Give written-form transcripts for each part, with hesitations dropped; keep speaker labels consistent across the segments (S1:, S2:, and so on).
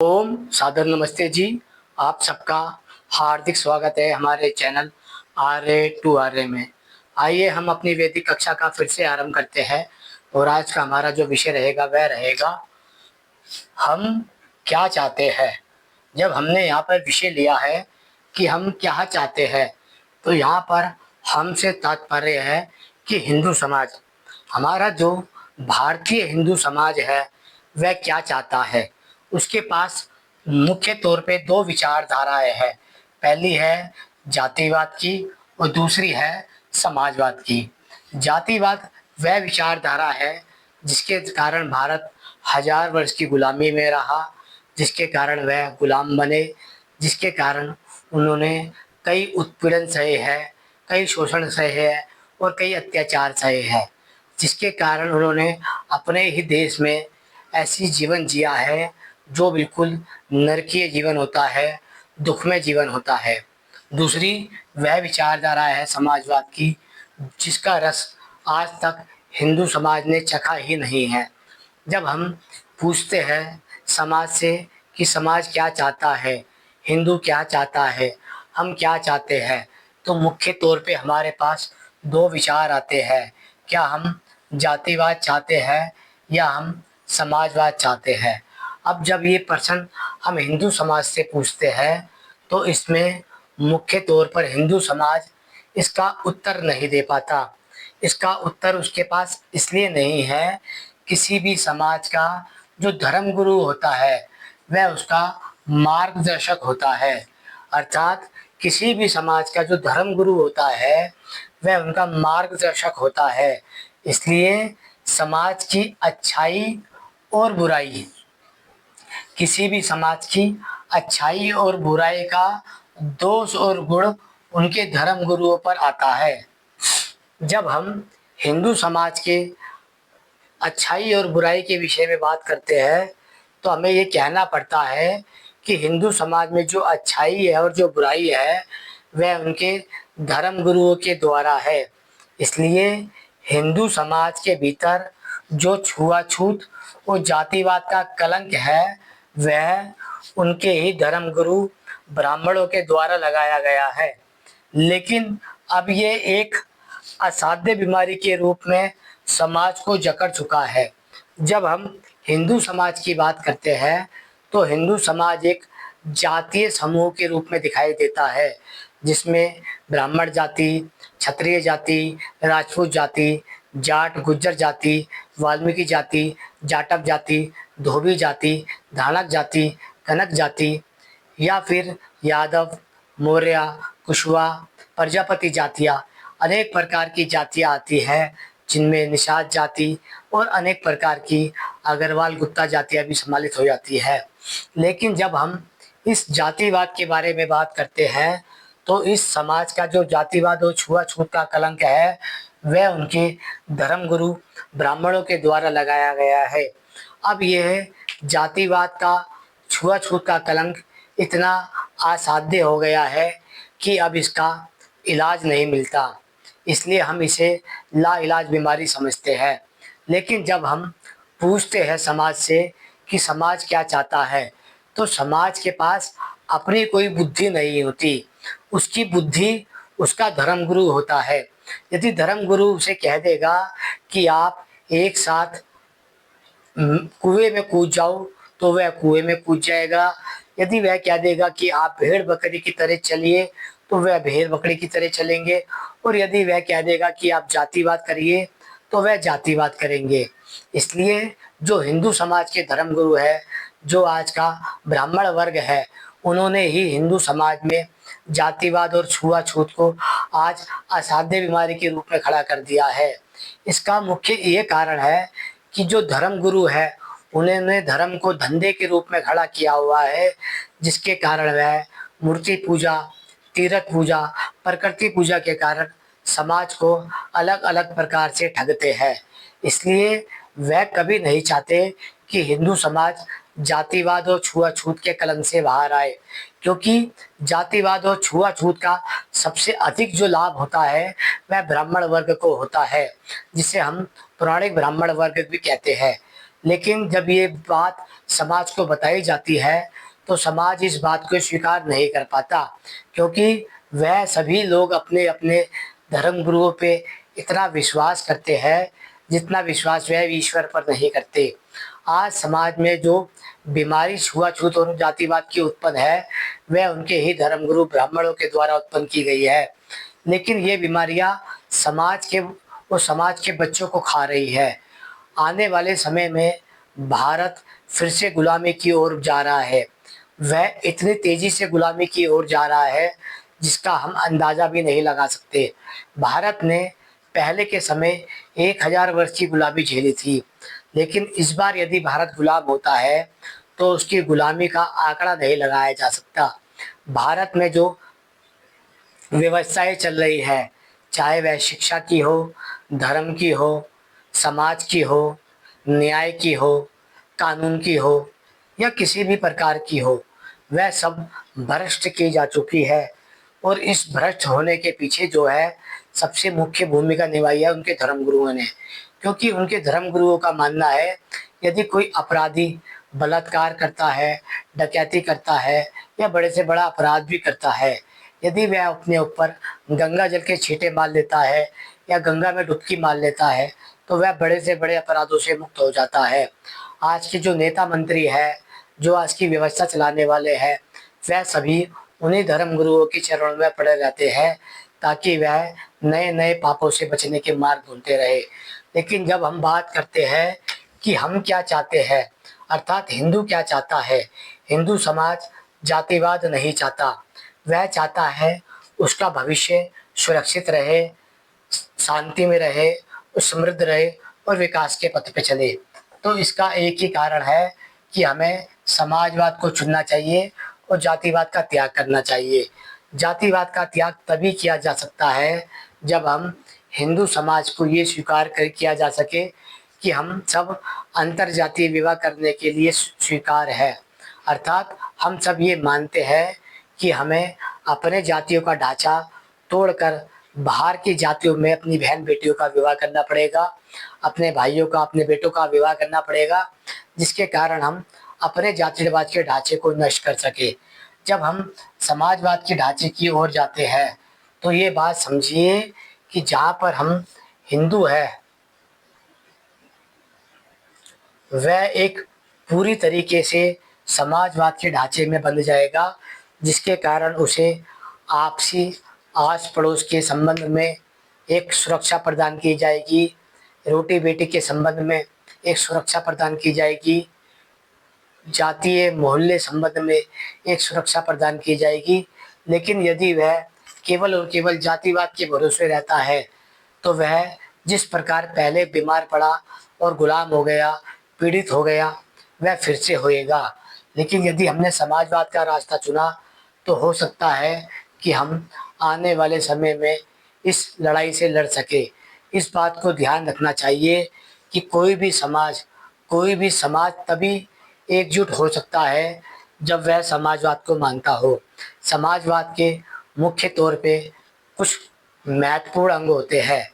S1: ओम सादर नमस्ते जी। आप सबका हार्दिक स्वागत है हमारे चैनल RA to RA में। आइए हम अपनी वैदिक कक्षा का फिर से आरंभ करते हैं और आज का हमारा जो विषय रहेगा वह रहेगा हम क्या चाहते हैं। जब हमने यहाँ पर विषय लिया है कि हम क्या चाहते हैं, तो यहाँ पर हमसे तात्पर्य है कि हिंदू समाज, हमारा जो भारतीय हिंदू समाज है वह क्या चाहता है। उसके पास मुख्य तौर पे दो विचारधाराएं हैं। पहली है जातिवाद की और दूसरी है समाजवाद की। जातिवाद वह विचारधारा है जिसके कारण भारत हजार वर्ष की गुलामी में रहा, जिसके कारण वह गुलाम बने, जिसके कारण उन्होंने कई उत्पीड़न सहे हैं, कई शोषण सहे हैं और कई अत्याचार सहे हैं, जिसके कारण उन्होंने अपने ही देश में ऐसी जीवन जिया है जो बिल्कुल नरकीय जीवन होता है, दुखमय जीवन होता है। दूसरी वह विचारधारा है समाजवाद की, जिसका रस आज तक हिंदू समाज ने चखा ही नहीं है। जब हम पूछते हैं समाज से कि समाज क्या चाहता है, हिंदू क्या चाहता है, हम क्या चाहते हैं, तो मुख्य तौर पे हमारे पास दो विचार आते हैं। क्या हम जातिवाद चाहते हैं या हम समाजवाद चाहते हैं। अब जब ये प्रश्न हम हिंदू समाज से पूछते हैं तो इसमें मुख्य तौर पर हिंदू समाज इसका उत्तर नहीं दे पाता। इसका उत्तर उसके पास इसलिए नहीं है, किसी भी समाज का जो धर्म गुरु होता है वह उसका मार्गदर्शक होता है। अर्थात किसी भी समाज का जो धर्म गुरु होता है वह उनका मार्गदर्शक होता है। इसलिए समाज की अच्छाई और बुराई, किसी भी समाज की अच्छाई और बुराई का दोष और गुण उनके धर्म गुरुओं पर आता है। जब हम हिंदू समाज के अच्छाई और बुराई के विषय में बात करते हैं तो हमें ये कहना पड़ता है कि हिंदू समाज में जो अच्छाई है और जो बुराई है वह उनके धर्म गुरुओं के द्वारा है। इसलिए हिंदू समाज के भीतर जो छुआछूत और जातिवाद का कलंक है वह उनके ही धर्म गुरु ब्राह्मणों के द्वारा लगाया गया है। लेकिन अब ये एक असाध्य बीमारी के रूप में समाज को जकड़ चुका है। जब हम हिंदू समाज की बात करते हैं तो हिंदू समाज एक जातीय समूह के रूप में दिखाई देता है, जिसमें ब्राह्मण जाति, क्षत्रिय जाति, राजपूत जाति, जाट गुज्जर जाति, वाल्मीकि जाति, जाटव जाति, धोबी जाति, धानक जाति, कनक जाति या फिर यादव, मौर्य, कुशवा, प्रजापति जातियाँ, अनेक प्रकार की जातियाँ आती हैं, जिनमें निषाद जाति और अनेक प्रकार की अग्रवाल गुप्ता जातियाँ भी सम्मिलित हो जाती है। लेकिन जब हम इस जातिवाद के बारे में बात करते हैं तो इस समाज का जो जातिवाद और छुआछूत का कलंक है वह उनके धर्म गुरु ब्राह्मणों के द्वारा लगाया गया है। अब यह जातिवाद का, छुआछूत का कलंक इतना असाध्य हो गया है कि अब इसका इलाज नहीं मिलता, इसलिए हम इसे लाइलाज बीमारी समझते हैं। लेकिन जब हम पूछते हैं समाज से कि समाज क्या चाहता है, तो समाज के पास अपनी कोई बुद्धि नहीं होती। उसकी बुद्धि उसका धर्म गुरु होता है। यदि धर्म गुरु उसे कह देगा कि आप एक साथ कुएं में कूद जाओ तो वह कुएं में कूद जाएगा। यदि वह कह देगा कि आप भेड़ बकरी की तरह चलिए तो वह भेड़ बकरी की तरह चलेंगे। और यदि वह कह देगा कि आप जातिवाद करिए तो वह जातिवाद करेंगे। इसलिए जो हिंदू समाज के धर्म गुरु है, जो आज का ब्राह्मण वर्ग है, उन्होंने ही हिंदू समाज में जातिवाद और छुआछूत को आज असाध्य बीमारी के रूप में खड़ा कर दिया है। इसका मुख्य ये कारण है कि जो धर्म गुरु है उन्होंने धर्म को धंधे के रूप में खड़ा किया हुआ है, जिसके कारण वह मूर्ति पूजा, तीर्थ पूजा, प्रकृति पूजा के कारण समाज को अलग अलग प्रकार से ठगते हैं। इसलिए वह कभी नहीं चाहते कि हिंदू समाज जातिवाद और छुआछूत के कलंक से बाहर आए, क्योंकि जातिवाद और छुआछूत का सबसे अधिक जो लाभ होता है वह ब्राह्मण वर्ग को होता है, जिसे हम पौराणिक ब्राह्मण वर्ग भी कहते हैं। लेकिन जब ये बात समाज को बताई जाती है तो समाज इस बात को स्वीकार नहीं कर पाता, क्योंकि वह सभी लोग अपने अपने धर्म गुरुओं पे इतना विश्वास करते हैं जितना विश्वास वह ईश्वर पर नहीं करते। आज समाज में जो बीमारी छुआछूत और जातिवाद की उत्पन्न है वह उनके ही धर्मगुरु ब्राह्मणों के द्वारा उत्पन्न की गई है। लेकिन ये बीमारियां समाज के बच्चों को खा रही है। आने वाले समय में भारत फिर से गुलामी की ओर जा रहा है। वह इतनी तेजी से गुलामी की ओर जा रहा है जिसका हम अंदाजा भी नहीं लगा सकते। भारत ने पहले के समय 1000 वर्ष की गुलामी झेली थी, लेकिन इस बार यदि भारत गुलाम होता है तो उसकी गुलामी का आंकड़ा नहीं लगाया जा सकता। भारत में जो व्यवस्थाएं चल रही है, चाहे वह शिक्षा की हो, धर्म की हो, समाज की हो, न्याय की हो, कानून की हो या किसी भी प्रकार की हो, वह सब भ्रष्ट की जा चुकी है। और इस भ्रष्ट होने के पीछे जो है सबसे मुख्य भूमिका निभाई है उनके धर्मगुरुओं ने, क्योंकि उनके धर्मगुरुओं का मानना है यदि कोई अपराधी बलात्कार करता है, डकैती करता है या बड़े से बड़ा अपराध भी करता है, यदि वह अपने ऊपर गंगा जल के छींटे मार लेता है या गंगा में डुबकी मार लेता है तो वह बड़े से बड़े अपराधों से मुक्त हो जाता है। आज के जो नेता मंत्री है, जो आज की व्यवस्था चलाने वाले हैं, वह सभी उन्हीं धर्म गुरुओं के चरणों में पड़े रहते हैं ताकि वह नए नए पापों से बचने के मार्ग ढूंढते रहे। लेकिन जब हम बात करते हैं कि हम क्या चाहते हैं, अर्थात हिंदू क्या चाहता है, हिंदू समाज जातिवाद नहीं चाहता। वह चाहता है उसका भविष्य सुरक्षित रहे, शांति में रहे, और समृद्ध रहे और विकास के पथ पे चले। तो इसका एक ही कारण है कि हमें समाजवाद को चुनना चाहिए और जातिवाद का त्याग करना चाहिए। जातिवाद का त्याग तभी किया जा सकता है जब हम हिंदू समाज को ये स्वीकार कर किया जा सके कि हम सब अंतर जातीय विवाह करने के लिए स्वीकार है। अर्थात हम सब ये मानते हैं कि हमें अपने जातियों का ढांचा तोड़कर बाहर की जातियों में अपनी बहन बेटियों का विवाह करना पड़ेगा, अपने भाइयों का, अपने बेटों का विवाह करना पड़ेगा, जिसके कारण हम अपने जाति रिवाज के ढांचे को नष्ट कर सके। जब हम समाजवाद के ढांचे की ओर जाते हैं तो ये बात समझिए कि जहाँ पर हम हिंदू है वह एक पूरी तरीके से समाजवाद के ढांचे में बंध जाएगा, जिसके कारण उसे आपसी आस पड़ोस के संबंध में एक सुरक्षा प्रदान की जाएगी, रोटी बेटी के संबंध में एक सुरक्षा प्रदान की जाएगी, जातीय मोहल्ले संबंध में एक सुरक्षा प्रदान की जाएगी। लेकिन यदि वह केवल और केवल जातिवाद के भरोसे रहता है तो वह जिस प्रकार पहले बीमार पड़ा और गुलाम हो गया, पीड़ित हो गया, वह फिर से होएगा। लेकिन यदि हमने समाजवाद का रास्ता चुना तो हो सकता है कि हम आने वाले समय में इस लड़ाई से लड़ सके। इस बात को ध्यान रखना चाहिए कि कोई भी समाज तभी एकजुट हो सकता है जब वह समाजवाद को मानता हो। समाजवाद के मुख्य तौर पे कुछ महत्वपूर्ण अंग होते हैं।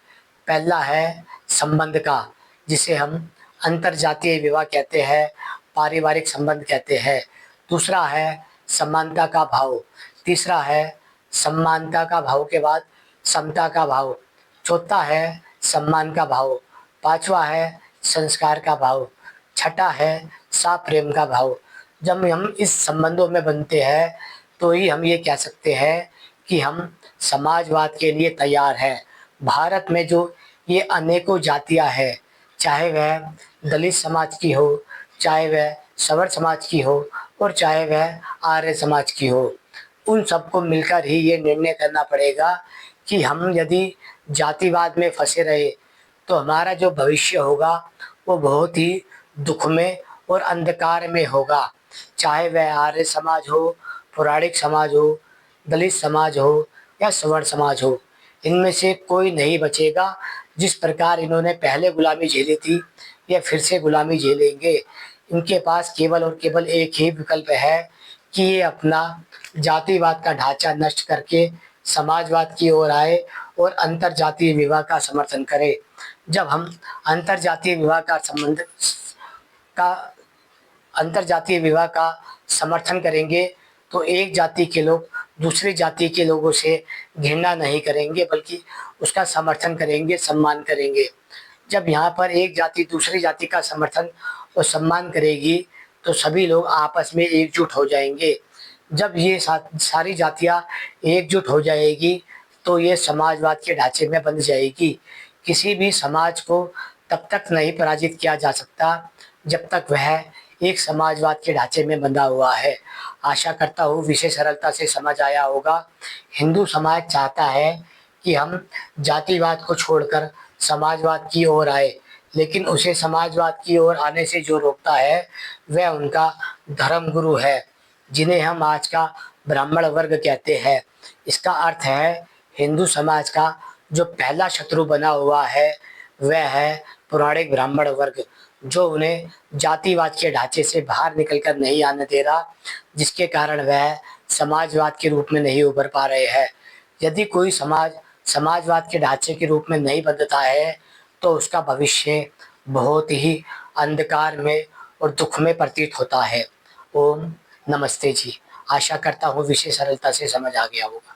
S1: पहला है संबंध का, जिसे हम अंतरजातीय विवाह कहते हैं, पारिवारिक संबंध कहते हैं। दूसरा है समानता का भाव। तीसरा है समानता का भाव के बाद समता का भाव। चौथा है सम्मान का भाव। पांचवा है संस्कार का भाव। छठा है साफ प्रेम का भाव। जब हम इस संबंधों में बनते हैं तो ही हम ये कह सकते हैं कि हम समाजवाद के लिए तैयार हैं। भारत में जो ये अनेकों जातियां हैं, चाहे वह दलित समाज की हो, चाहे वह सवर समाज की हो और चाहे वह आर्य समाज की हो, उन सबको मिलकर ही ये निर्णय करना पड़ेगा कि हम यदि जातिवाद में फंसे रहे तो हमारा जो भविष्य होगा वो बहुत ही दुख में और अंधकार में होगा। चाहे वह आर्य समाज हो, पौराणिक समाज हो, दलित समाज हो या सवर्ण समाज हो, इनमें से कोई नहीं बचेगा। जिस प्रकार इन्होंने पहले गुलामी झेली थी या फिर से गुलामी झेलेंगे। इनके पास केवल और केवल एक ही विकल्प है कि ये अपना जातिवाद का ढांचा नष्ट करके समाजवाद की ओर आए और अंतरजातीय विवाह का समर्थन करे। जब हम अंतरजातीय विवाह का संबंध का अंतर जातीय विवाह का समर्थन करेंगे तो एक जाति के लोग दूसरी जाति के लोगों से घृणा नहीं करेंगे, बल्कि उसका समर्थन करेंगे, सम्मान करेंगे। जब यहाँ पर एक जाति दूसरी जाति का समर्थन और सम्मान करेगी तो सभी लोग आपस में एकजुट हो जाएंगे। जब ये सारी जातियाँ एकजुट हो जाएगी तो ये समाजवाद के ढांचे में बंध जाएगी। किसी भी समाज को तब तक नहीं पराजित किया जा सकता जब तक वह एक समाजवाद के ढांचे में बंधा हुआ है। आशा करता हूँ विषय सरलता से समझ आया होगा। हिंदू समाज चाहता है कि हम जातिवाद को छोड़कर समाजवाद की ओर आए, लेकिन उसे समाजवाद की ओर आने से जो रोकता है वह उनका धर्मगुरु है, जिन्हें हम आज का ब्राह्मण वर्ग कहते हैं। इसका अर्थ है हिंदू समाज का जो पहला शत्रु बना हुआ है वह है पौराणिक ब्राह्मण वर्ग, जो उन्हें जातिवाद के ढांचे से बाहर निकलकर नहीं आने दे रहा, जिसके कारण वह समाजवाद के रूप में नहीं उभर पा रहे हैं। यदि कोई समाज समाजवाद के ढांचे के रूप में नहीं बदलता है तो उसका भविष्य बहुत ही अंधकार में और दुख में प्रतीत होता है। ओम नमस्ते जी। आशा करता हूँ विषय सरलता से समझ आ गया होगा।